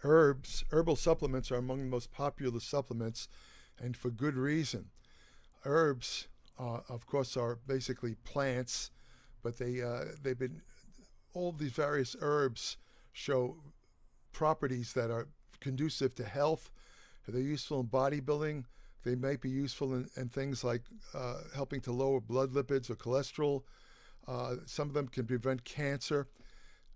Herbal supplements are among the most popular supplements, and for good reason. Herbs, of course, are basically plants, but they've been all these various herbs show properties that are conducive to health. They're useful in bodybuilding. They might be useful in things like helping to lower blood lipids or cholesterol. Some of them can prevent cancer.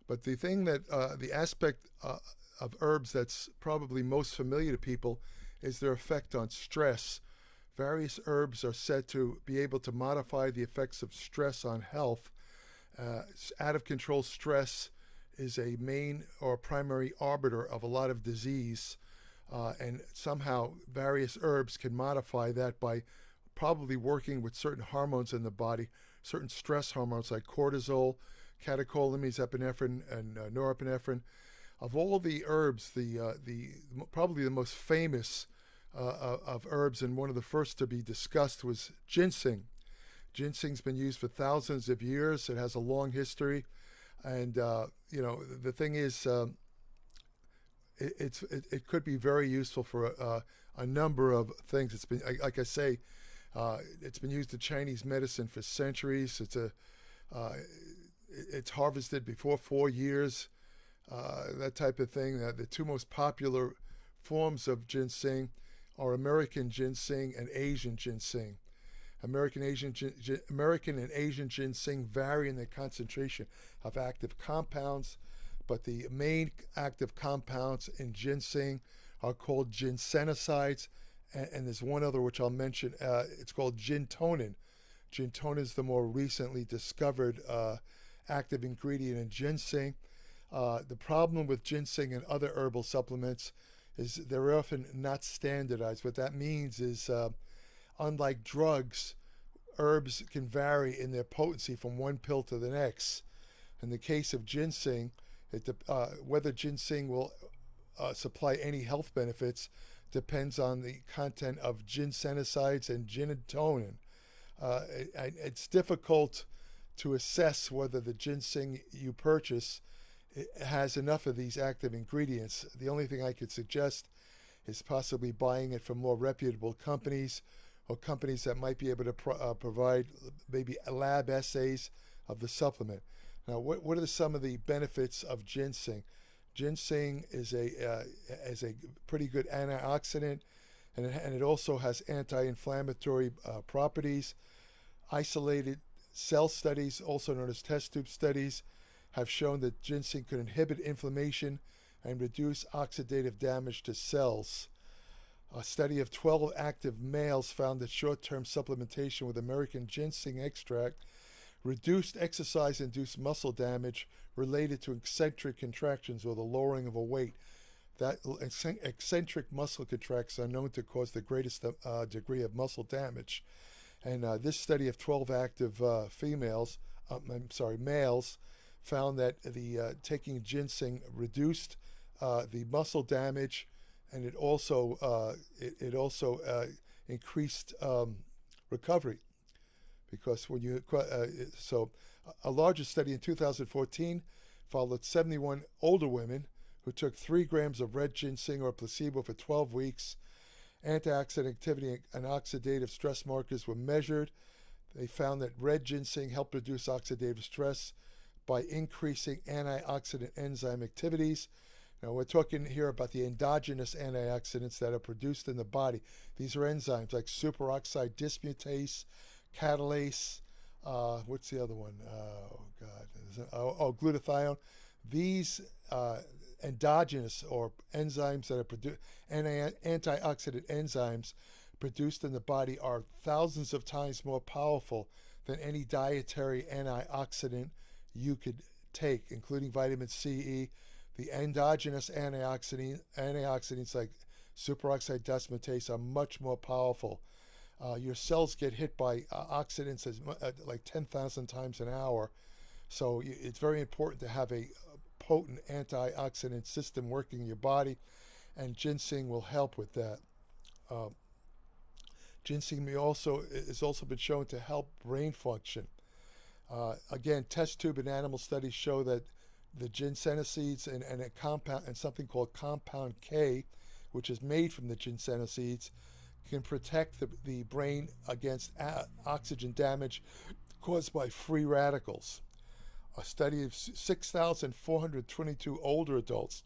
But the aspect of herbs that's probably most familiar to people is their effect on stress. Various herbs are said to be able to modify the effects of stress on health. Out of control stress is a main or primary arbiter of a lot of disease, and somehow various herbs can modify that by probably working with certain hormones in the body, certain stress hormones like cortisol, catecholamines, epinephrine, and norepinephrine. Of all the herbs, the probably the most famous of herbs and one of the first to be discussed was ginseng. Ginseng's been used for thousands of years. It has a long history, and the thing is, it could be very useful for a number of things. It's been, like I say, it's been used in Chinese medicine for centuries. It's harvested before 4 years, that type of thing. The two most popular forms of ginseng are American ginseng and Asian ginseng. American and Asian ginseng vary in their concentration of active compounds, but the main active compounds in ginseng are called ginsenosides, and there's one other which I'll mention. It's called gintonin. Gintonin is the more recently discovered active ingredient in ginseng. The problem with ginseng and other herbal supplements is they're often not standardized. What that means is, unlike drugs, herbs can vary in their potency from one pill to the next. In the case of ginseng, whether ginseng will supply any health benefits depends on the content of ginsenosides and gintonin. It's difficult to assess whether the ginseng you purchase has enough of these active ingredients. The only thing I could suggest is possibly buying it from more reputable companies or companies that might be able to provide maybe lab assays of the supplement. Now, what are some of the benefits of ginseng? Ginseng is a pretty good antioxidant, and it also has anti-inflammatory properties. Isolated cell studies, also known as test tube studies, have shown that ginseng could inhibit inflammation and reduce oxidative damage to cells. A study of 12 active males found that short-term supplementation with American ginseng extract reduced exercise-induced muscle damage related to eccentric contractions or the lowering of a weight. That eccentric muscle contractions are known to cause the greatest degree of muscle damage. And this study of 12 active males, found that the taking ginseng reduced the muscle damage, and it also increased recovery, because when you so a larger study in 2014 followed 71 older women who took 3 grams of red ginseng or placebo for 12 weeks. Antioxidant activity and oxidative stress markers were measured. They found that red ginseng helped reduce oxidative stress by increasing antioxidant enzyme activities. Now, we're talking here about the endogenous antioxidants that are produced in the body. These are enzymes like superoxide dismutase, catalase, what's the other one? Glutathione. These endogenous or enzymes that are antioxidant enzymes produced in the body are thousands of times more powerful than any dietary antioxidant you could take, including vitamin C, E. The endogenous antioxidants like superoxide dismutase are much more powerful. Your cells get hit by oxidants like 10,000 times an hour. So it's very important to have a potent antioxidant system working in your body, and ginseng will help with that. Ginseng has also been shown to help brain function. Again, test tube and animal studies show that the ginseng seeds and a compound and something called compound K, which is made from the ginseng seeds, can protect the brain against oxygen damage caused by free radicals. A study of 6,422 older adults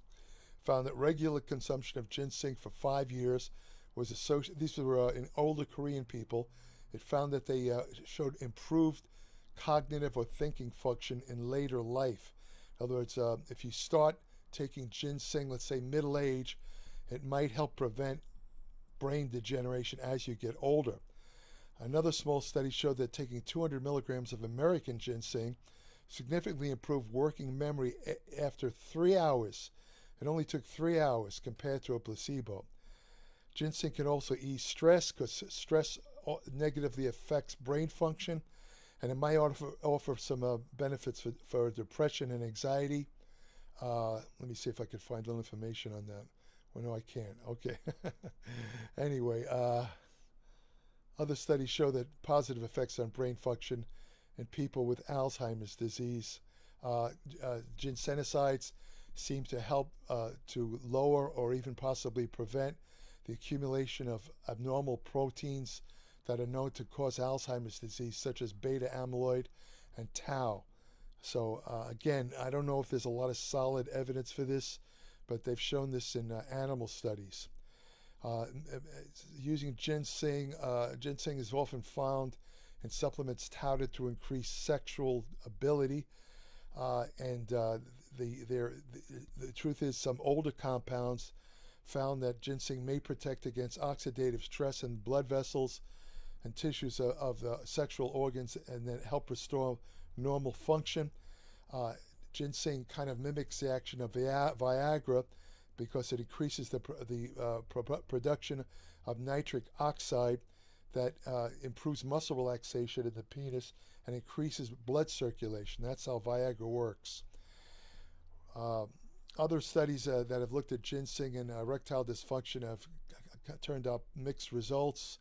found that regular consumption of ginseng for 5 years was associated. These were in older Korean people. It found that they showed improved cognitive or thinking function in later life. In other words, if you start taking ginseng, let's say middle age, it might help prevent brain degeneration as you get older. Another small study showed that taking 200 milligrams of American ginseng significantly improved working memory after 3 hours. It only took 3 hours compared to a placebo. Ginseng can also ease stress because stress negatively affects brain function, and it might offer some benefits for depression and anxiety. Let me see if I can find a little information on that. Well, no, I can't. Okay. Anyway, other studies show that positive effects on brain function in people with Alzheimer's disease. Ginsenosides seem to help to lower or even possibly prevent the accumulation of abnormal proteins that are known to cause Alzheimer's disease, such as beta amyloid and tau. So again, I don't know if there's a lot of solid evidence for this, but they've shown this in animal studies. Using ginseng, ginseng is often found in supplements touted to increase sexual ability, and the truth is some older compounds found that ginseng may protect against oxidative stress in blood vessels and tissues of the sexual organs, and then help restore normal function. Ginseng kind of mimics the action of Viagra because it increases the production of nitric oxide that improves muscle relaxation in the penis and increases blood circulation. That's how Viagra works. Other studies that have looked at ginseng and erectile dysfunction have turned up mixed results.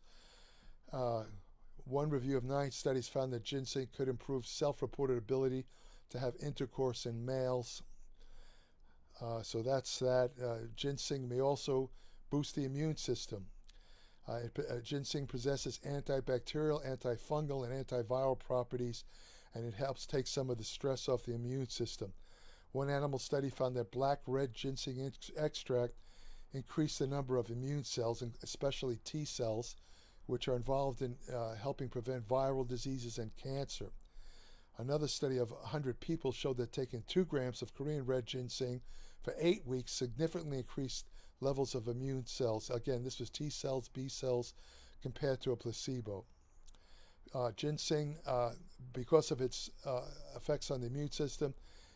One review of 9 studies found that ginseng could improve self-reported ability to have intercourse in males. So that's that. Ginseng may also boost the immune system. Ginseng possesses antibacterial, antifungal, and antiviral properties, and it helps take some of the stress off the immune system. One animal study found that black-red ginseng extract increased the number of immune cells, especially T cells, which are involved in helping prevent viral diseases and cancer. Another study of 100 people showed that taking 2 grams of Korean red ginseng for 8 weeks significantly increased levels of immune cells. Again, this was T cells, B cells, compared to a placebo. Ginseng, because of its effects on the immune system,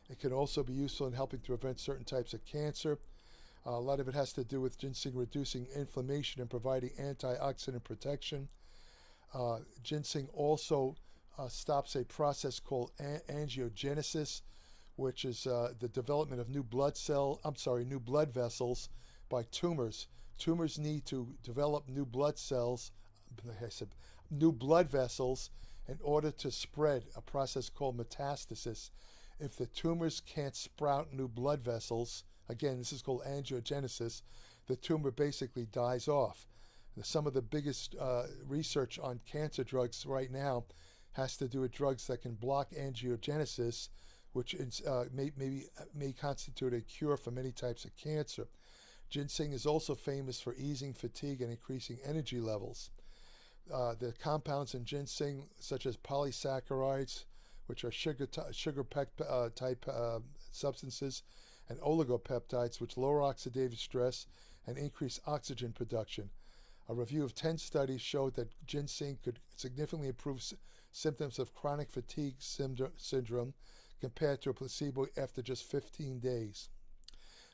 it can also be useful in helping to prevent certain types of cancer. A lot of it has to do with ginseng reducing inflammation and providing antioxidant protection. Ginseng also stops a process called angiogenesis, which is the development of new blood vessels by tumors. Tumors need to develop new blood vessels in order to spread, a process called metastasis. If the tumors can't sprout new blood vessels, again, this is called angiogenesis, the tumor basically dies off. Some of the biggest research on cancer drugs right now has to do with drugs that can block angiogenesis, which may constitute a cure for many types of cancer. Ginseng is also famous for easing fatigue and increasing energy levels. The compounds in ginseng, such as polysaccharides, which are sugar type substances, and oligopeptides, which lower oxidative stress and increase oxygen production. A review of 10 studies showed that ginseng could significantly improve symptoms of chronic fatigue syndrome compared to a placebo after just 15 days.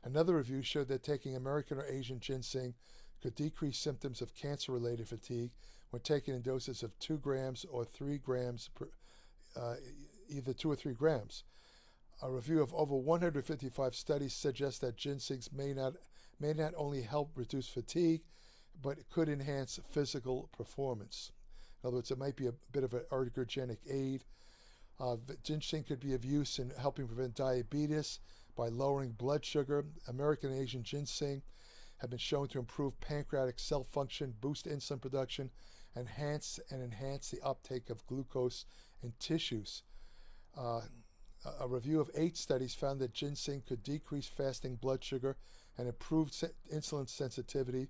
Another review showed that taking American or Asian ginseng could decrease symptoms of cancer-related fatigue when taken in doses of 2 grams or 3 grams either 2 or 3 grams. A review of over 155 studies suggests that ginseng may not only help reduce fatigue, but it could enhance physical performance. In other words, it might be a bit of an ergogenic aid. Ginseng could be of use in helping prevent diabetes by lowering blood sugar. American and Asian ginseng have been shown to improve pancreatic cell function, boost insulin production, enhance the uptake of glucose in tissues. A review of 8 studies found that ginseng could decrease fasting blood sugar and improve insulin sensitivity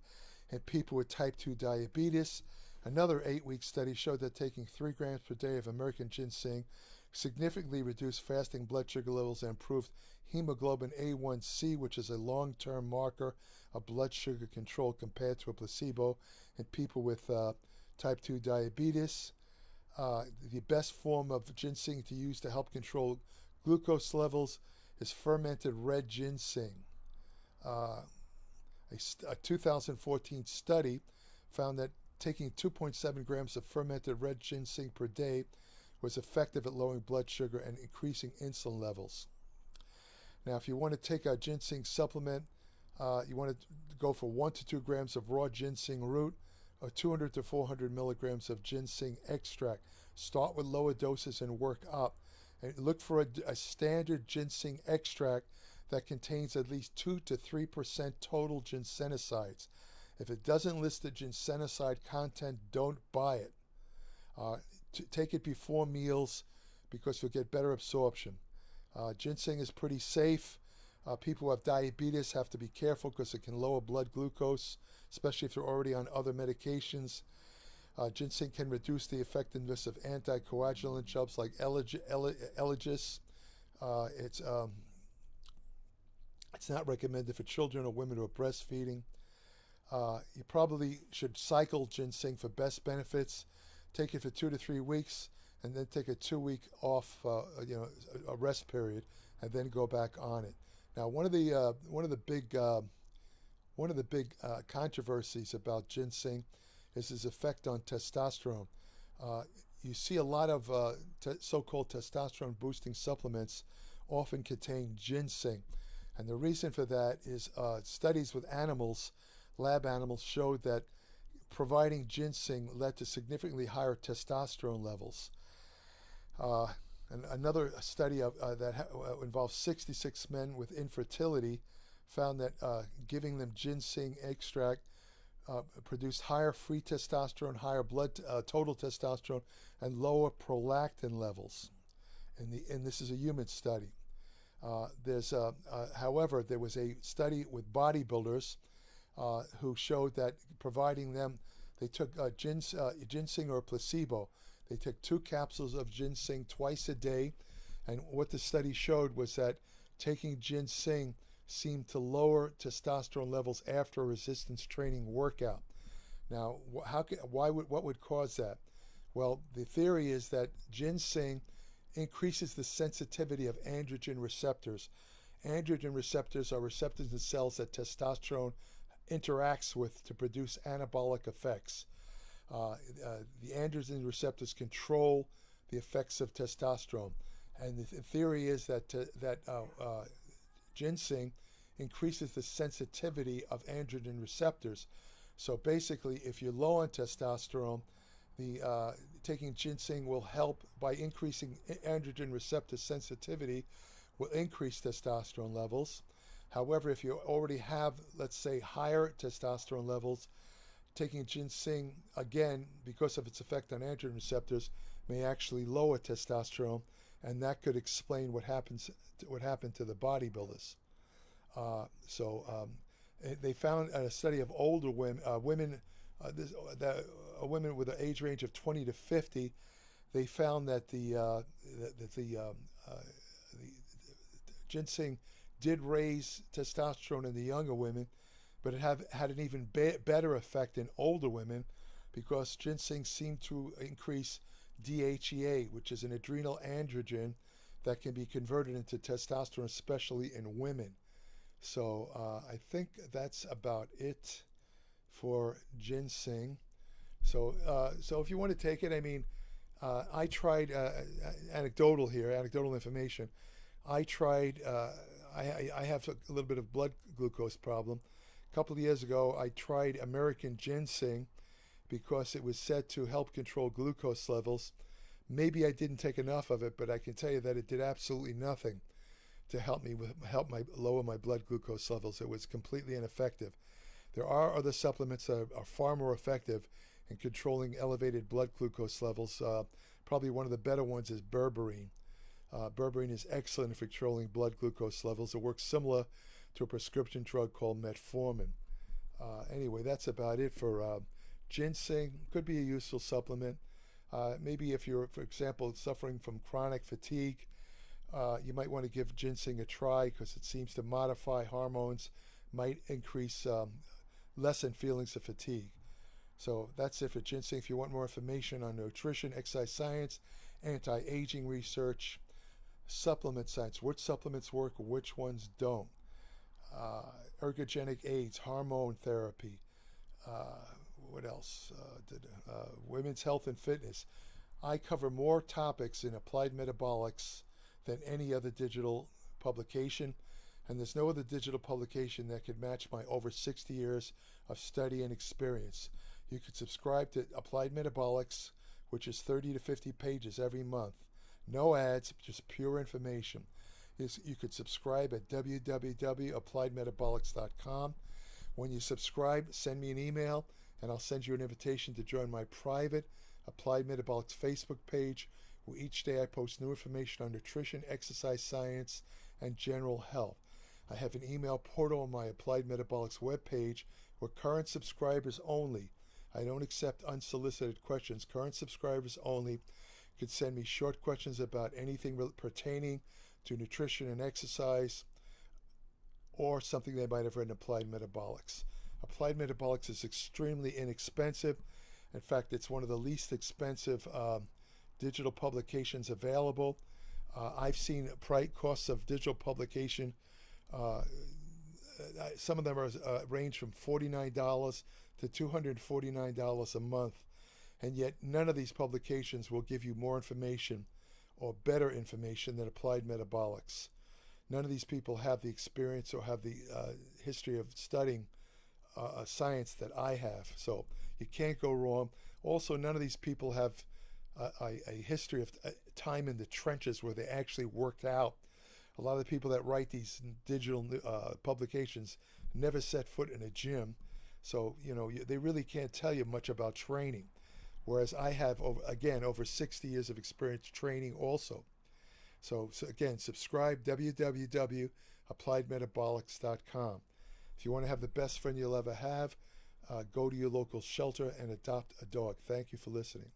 in people with type 2 diabetes. Another 8-week study showed that taking 3 grams per day of American ginseng significantly reduced fasting blood sugar levels and improved hemoglobin A1C, which is a long-term marker of blood sugar control compared to a placebo in people with type 2 diabetes. The best form of ginseng to use to help control glucose levels is fermented red ginseng. A 2014 study found that taking 2.7 grams of fermented red ginseng per day was effective at lowering blood sugar and increasing insulin levels. Now, if you want to take a ginseng supplement, you want to go for 1 to 2 grams of raw ginseng root or 200 to 400 milligrams of ginseng extract. Start with lower doses and work up. And look for a standard ginseng extract that contains at least 2 to 3% total ginsenosides. If it doesn't list the ginsenoside content, don't buy it. Take it before meals because you'll get better absorption. Ginseng is pretty safe. People who have diabetes have to be careful because it can lower blood glucose, especially if they're already on other medications. Ginseng can reduce the effectiveness of anticoagulant drugs like Eligis. It's not recommended for children or women who are breastfeeding. You probably should cycle ginseng for best benefits. Take it for 2 to 3 weeks, and then take a 2-week off, a rest period, and then go back on it. Now, one of the big controversies about ginseng is its effect on testosterone. You see a lot of so-called testosterone boosting supplements often contain ginseng, and the reason for that is studies with animals, lab animals, showed that providing ginseng led to significantly higher testosterone levels. And another study that involved 66 men with infertility found that giving them ginseng extract produced higher free testosterone, higher blood total testosterone, and lower prolactin levels. And this is a human study. However, there was a study with bodybuilders who showed that providing them, they took ginseng or placebo. They took 2 capsules of ginseng twice a day, and what the study showed was that taking ginseng seemed to lower testosterone levels after a resistance training workout. Now, what would cause that? Well, the theory is that ginseng increases the sensitivity of androgen receptors. Androgen receptors are receptors in cells that testosterone interacts with to produce anabolic effects. The androgen receptors control the effects of testosterone, and the theory is that ginseng increases the sensitivity of androgen receptors. So basically, if you're low on testosterone, taking ginseng will help by increasing androgen receptor sensitivity, will increase testosterone levels. However, if you already have, let's say, higher testosterone levels, taking ginseng, again, because of its effect on androgen receptors, may actually lower testosterone, and that could explain what happened to the bodybuilders. They found a study of older women with an age range of 20 to 50. They found that the ginseng did raise testosterone in the younger women, but it had an even better effect in older women because ginseng seemed to increase DHEA, which is an adrenal androgen that can be converted into testosterone, especially in women. So I think that's about it for ginseng. So if you want to take it, I mean, I tried anecdotal information. I tried. I have a little bit of blood glucose problem. A couple of years ago, I tried American ginseng because it was said to help control glucose levels, Maybe I didn't take enough of it, but I can tell you that it did absolutely nothing to help my lower my blood glucose levels. It was completely ineffective. There are other supplements that are far more effective in controlling elevated blood glucose levels. Probably one of the better ones is berberine. Berberine is excellent for controlling blood glucose levels. It works similar to a prescription drug called metformin. Anyway, that's about it for ginseng. Could be a useful supplement. Maybe if you're, for example, suffering from chronic fatigue, you might want to give ginseng a try because it seems to modify hormones, might increase, lessen feelings of fatigue. So that's it for ginseng. If you want more information on nutrition, exercise science, anti-aging research, supplement science, which supplements work, which ones don't, ergogenic aids, hormone therapy, what else? Women's health and fitness. I cover more topics in applied metabolics than any other digital publication, and there's no other digital publication that could match my over 60 years of study and experience. You could subscribe to Applied Metabolics, which is 30 to 50 pages every month. No ads, just pure information. You could subscribe at www.appliedmetabolics.com. When you subscribe, send me an email, and I'll send you an invitation to join my private Applied Metabolics Facebook page, where each day I post new information on nutrition, exercise science, and general health. I have an email portal on my Applied Metabolics webpage where current subscribers only, I don't accept unsolicited questions, current subscribers only could send me short questions about anything pertaining to nutrition and exercise or something they might have read in Applied Metabolics. Applied Metabolics is extremely inexpensive. In fact, it's one of the least expensive digital publications available. I've seen costs of digital publication. Some of them are range from $49 to $249 a month, and yet none of these publications will give you more information or better information than Applied Metabolics. None of these people have the experience or have the history of studying science that I have, so you can't go wrong. Also, none of these people have a history of time in the trenches where they actually worked out. A lot of the people that write these digital publications never set foot in a gym, so they really can't tell you much about training. Whereas I have, over 60 years of experience training also. So again, subscribe, www.appliedmetabolics.com. If you want to have the best friend you'll ever have, go to your local shelter and adopt a dog. Thank you for listening.